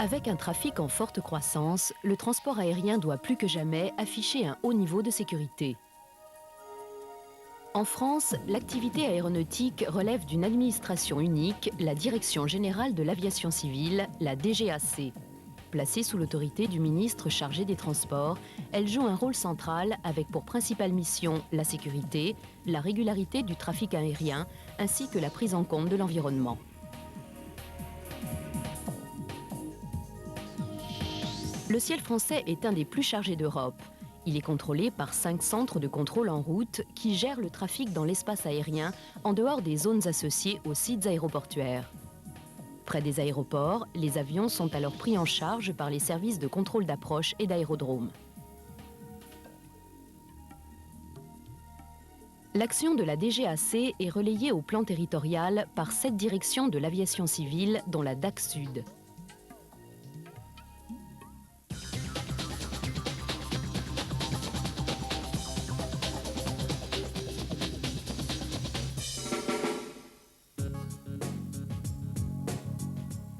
Avec un trafic en forte croissance, le transport aérien doit plus que jamais afficher un haut niveau de sécurité. En France, l'activité aéronautique relève d'une administration unique, la Direction générale de l'aviation civile, la DGAC. Placée sous l'autorité du ministre chargé des Transports, elle joue un rôle central avec pour principale mission la sécurité, la régularité du trafic aérien ainsi que la prise en compte de l'environnement. Le ciel français est un des plus chargés d'Europe. Il est contrôlé par 5 centres de contrôle en route qui gèrent le trafic dans l'espace aérien en dehors des zones associées aux sites aéroportuaires. Près des aéroports, les avions sont alors pris en charge par les services de contrôle d'approche et d'aérodrome. L'action de la DGAC est relayée au plan territorial par 7 directions de l'aviation civile, dont la DAC Sud.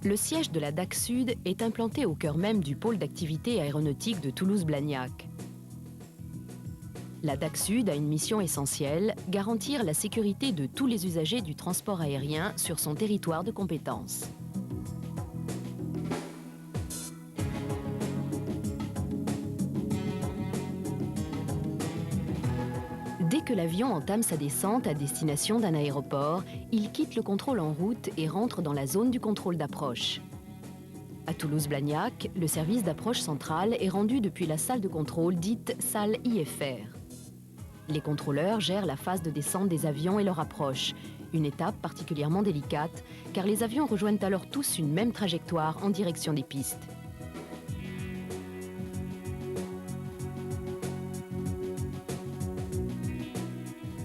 Le siège de la DAC Sud est implanté au cœur même du pôle d'activité aéronautique de Toulouse-Blagnac. La DAC Sud a une mission essentielle, garantir la sécurité de tous les usagers du transport aérien sur son territoire de compétence. Dès que l'avion entame sa descente à destination d'un aéroport, il quitte le contrôle en route et rentre dans la zone du contrôle d'approche. À Toulouse-Blagnac, le service d'approche centrale est rendu depuis la salle de contrôle dite salle IFR. Les contrôleurs gèrent la phase de descente des avions et leur approche, une étape particulièrement délicate car les avions rejoignent alors tous une même trajectoire en direction des pistes.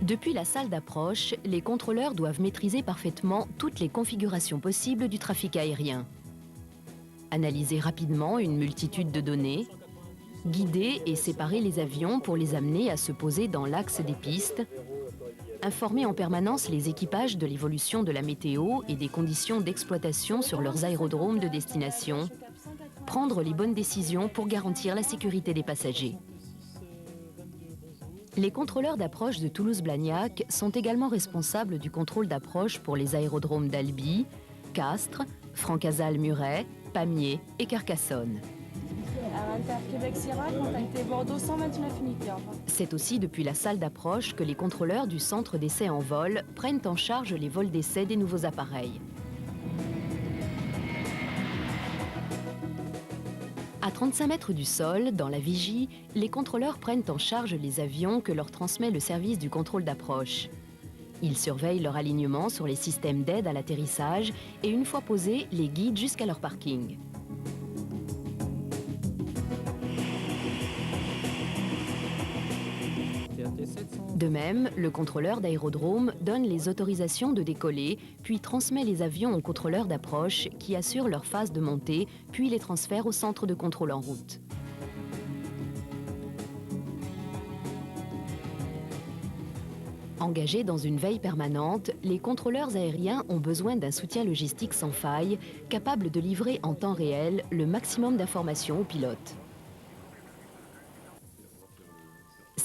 Depuis la salle d'approche, les contrôleurs doivent maîtriser parfaitement toutes les configurations possibles du trafic aérien. Analyser rapidement une multitude de données, guider et séparer les avions pour les amener à se poser dans l'axe des pistes, informer en permanence les équipages de l'évolution de la météo et des conditions d'exploitation sur leurs aérodromes de destination, prendre les bonnes décisions pour garantir la sécurité des passagers. Les contrôleurs d'approche de Toulouse-Blagnac sont également responsables du contrôle d'approche pour les aérodromes d'Albi, Castres, Francazal-Muret, Pamiers et Carcassonne. C'est aussi depuis la salle d'approche que les contrôleurs du centre d'essai en vol prennent en charge les vols d'essai des nouveaux appareils. À 35 mètres du sol, dans la vigie, les contrôleurs prennent en charge les avions que leur transmet le service du contrôle d'approche. Ils surveillent leur alignement sur les systèmes d'aide à l'atterrissage et une fois posés, les guident jusqu'à leur parking. De même, le contrôleur d'aérodrome donne les autorisations de décoller, puis transmet les avions au contrôleur d'approche qui assure leur phase de montée, puis les transfère au centre de contrôle en route. Engagés dans une veille permanente, les contrôleurs aériens ont besoin d'un soutien logistique sans faille, capable de livrer en temps réel le maximum d'informations aux pilotes.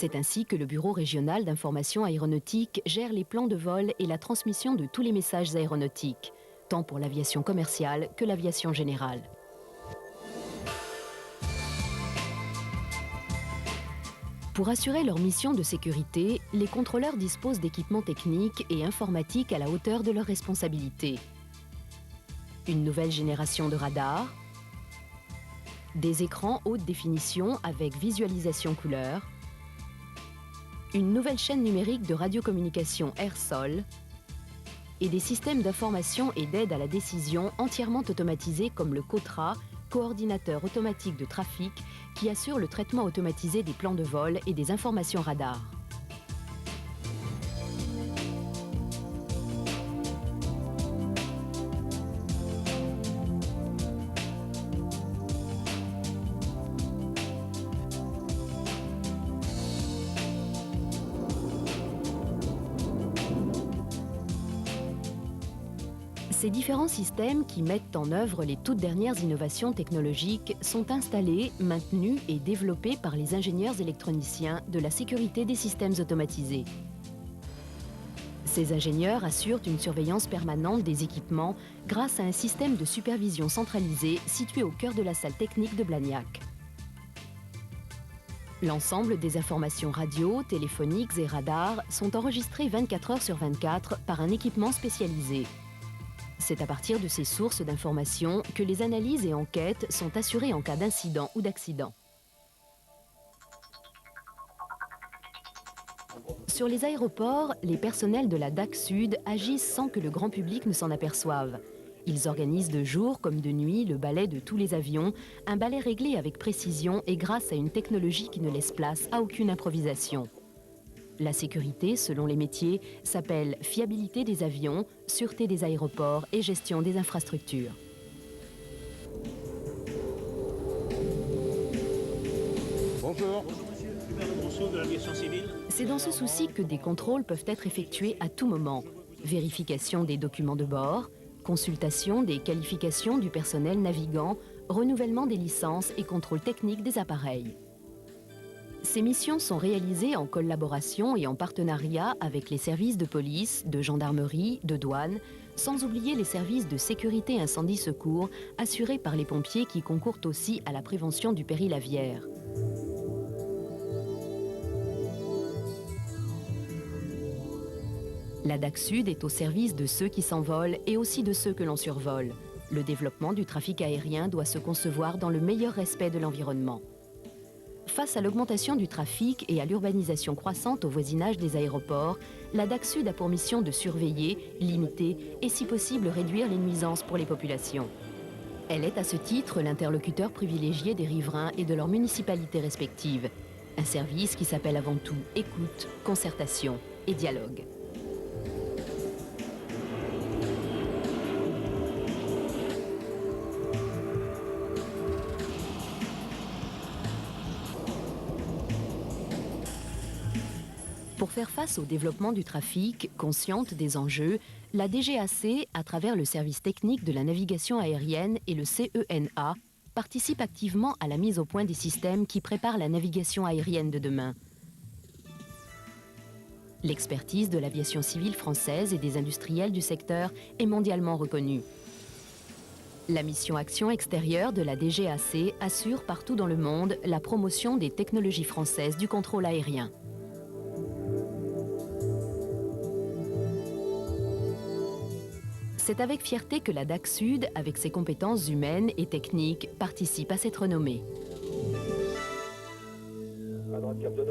C'est ainsi que le Bureau régional d'information aéronautique gère les plans de vol et la transmission de tous les messages aéronautiques, tant pour l'aviation commerciale que l'aviation générale. Pour assurer leur mission de sécurité, les contrôleurs disposent d'équipements techniques et informatiques à la hauteur de leurs responsabilités. Une nouvelle génération de radars, des écrans haute définition avec visualisation couleur, une nouvelle chaîne numérique de radiocommunication air-sol et des systèmes d'information et d'aide à la décision entièrement automatisés comme le COTRA, coordinateur automatique de trafic, qui assure le traitement automatisé des plans de vol et des informations radars. Ces différents systèmes qui mettent en œuvre les toutes dernières innovations technologiques sont installés, maintenus et développés par les ingénieurs électroniciens de la sécurité des systèmes automatisés. Ces ingénieurs assurent une surveillance permanente des équipements grâce à un système de supervision centralisé situé au cœur de la salle technique de Blagnac. L'ensemble des informations radio, téléphoniques et radars sont enregistrées 24 heures sur 24 par un équipement spécialisé. C'est à partir de ces sources d'informations que les analyses et enquêtes sont assurées en cas d'incident ou d'accident. Sur les aéroports, les personnels de la DAC Sud agissent sans que le grand public ne s'en aperçoive. Ils organisent de jour comme de nuit le balai de tous les avions, un balai réglé avec précision et grâce à une technologie qui ne laisse place à aucune improvisation. La sécurité, selon les métiers, s'appelle fiabilité des avions, sûreté des aéroports et gestion des infrastructures. Bonjour. Bonjour monsieur, Hubert Lebronceau de l'aviation civile. C'est dans ce souci que des contrôles peuvent être effectués à tout moment. Vérification des documents de bord, consultation des qualifications du personnel navigant, renouvellement des licences et contrôle technique des appareils. Ces missions sont réalisées en collaboration et en partenariat avec les services de police, de gendarmerie, de douane, sans oublier les services de sécurité incendie-secours assurés par les pompiers qui concourent aussi à la prévention du péril aviaire. La DAC Sud est au service de ceux qui s'envolent et aussi de ceux que l'on survole. Le développement du trafic aérien doit se concevoir dans le meilleur respect de l'environnement. Face à l'augmentation du trafic et à l'urbanisation croissante au voisinage des aéroports, la DAC Sud a pour mission de surveiller, limiter et si possible réduire les nuisances pour les populations. Elle est à ce titre l'interlocuteur privilégié des riverains et de leurs municipalités respectives. Un service qui s'appelle avant tout écoute, concertation et dialogue. Pour faire face au développement du trafic, consciente des enjeux, la DGAC, à travers le service technique de la navigation aérienne et le CENA, participe activement à la mise au point des systèmes qui préparent la navigation aérienne de demain. L'expertise de l'aviation civile française et des industriels du secteur est mondialement reconnue. La mission Action extérieure de la DGAC assure partout dans le monde la promotion des technologies françaises du contrôle aérien. C'est avec fierté que la DAC Sud, avec ses compétences humaines et techniques, participe à cette renommée. À droite, cap de